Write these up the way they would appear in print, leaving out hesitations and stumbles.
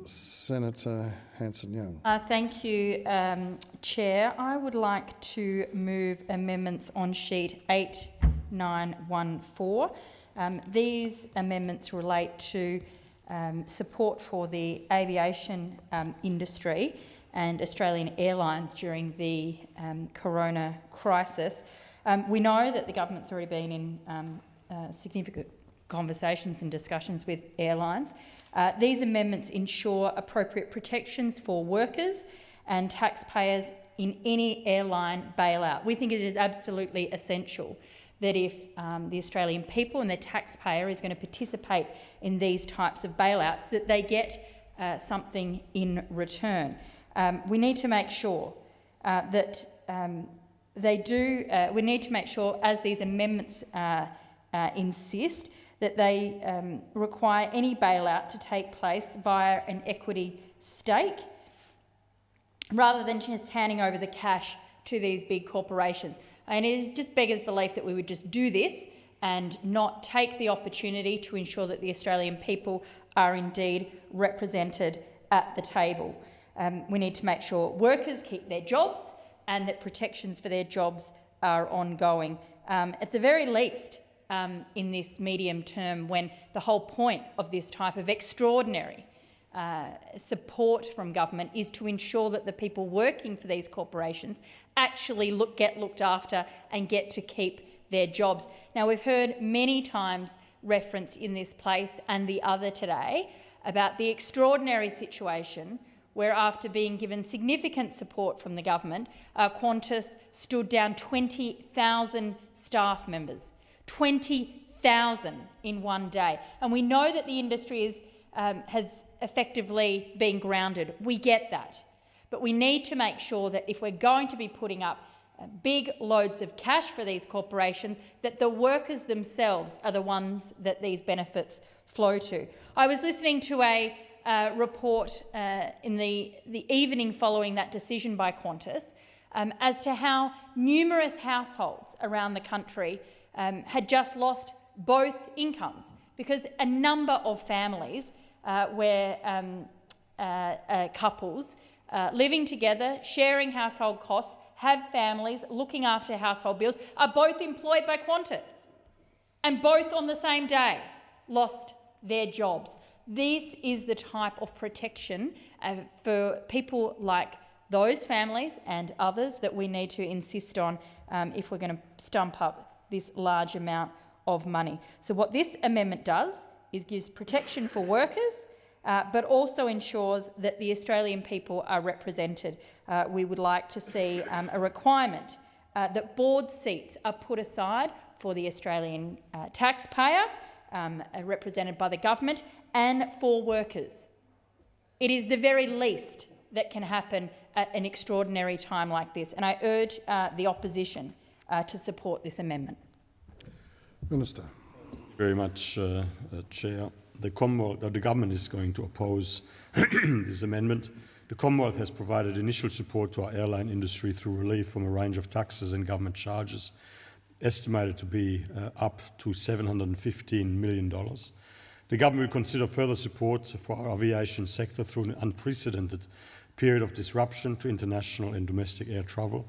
Senator Hanson-Young. Thank you, Chair. I would like to move amendments on sheet 8914. These amendments relate to support for the aviation industry and Australian airlines during the corona crisis. We know that the government's already been in significant conversations and discussions with airlines. These amendments ensure appropriate protections for workers and taxpayers in any airline bailout. We think it is absolutely essential that if the Australian people and the taxpayer is going to participate in these types of bailouts, that they get something in return. We need to make sure that they do. We need to make sure, as these amendments insist, that they require any bailout to take place via an equity stake, rather than just handing over the cash to these big corporations. And it is just beggars' belief that we would just do this and not take the opportunity to ensure that the Australian people are indeed represented at the table. We need to make sure workers keep their jobs and that protections for their jobs are ongoing. At the very least, in this medium term, when the whole point of this type of extraordinary support from government is to ensure that the people working for these corporations actually get looked after and get to keep their jobs. Now, we've heard many times reference in this place and the other today about the extraordinary situation where, after being given significant support from the government, Qantas stood down 20,000 staff members. 20,000 in one day. And we know that the industry has effectively been grounded. We get that. But we need to make sure that if we're going to be putting up big loads of cash for these corporations, that the workers themselves are the ones that these benefits flow to. I was listening to a report in the evening following that decision by Qantas as to how numerous households around the country had just lost both incomes, because a number of families where couples living together, sharing household costs, have families, looking after household bills, are both employed by Qantas, and both on the same day lost their jobs. This is the type of protection for people like those families and others that we need to insist on if we're going to stump up this large amount of money. So what this amendment does is gives protection for workers, but also ensures that the Australian people are represented. We would like to see a requirement that board seats are put aside for the Australian taxpayer, represented by the government, and for workers. It is the very least that can happen at an extraordinary time like this, and I urge the opposition to support this amendment. Minister. Thank you very much, Chair. The government is going to oppose this amendment. The Commonwealth has provided initial support to our airline industry through relief from a range of taxes and government charges, estimated to be up to $715 million. The government will consider further support for our aviation sector through an unprecedented period of disruption to international and domestic air travel.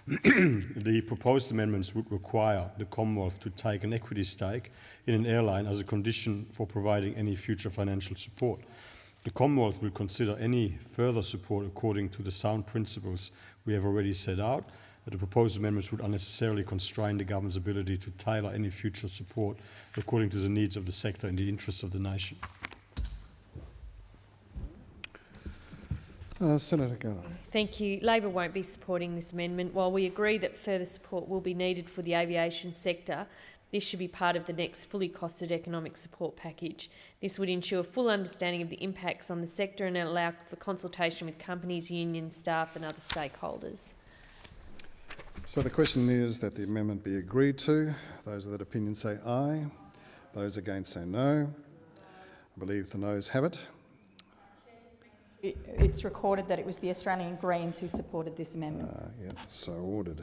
The proposed amendments would require the Commonwealth to take an equity stake in an airline as a condition for providing any future financial support. The Commonwealth will consider any further support according to the sound principles we have already set out. The proposed amendments would unnecessarily constrain the government's ability to tailor any future support according to the needs of the sector and the interests of the nation. Senator Gunnar. Thank you. Labor won't be supporting this amendment. While we agree that further support will be needed for the aviation sector, this should be part of the next fully costed economic support package. This would ensure full understanding of the impacts on the sector and allow for consultation with companies, unions, staff and other stakeholders. So the question is that the amendment be agreed to. Those of that opinion say aye. Those against say no. I believe the noes have it. It's recorded that it was the Australian Greens who supported this amendment. Yeah, so ordered.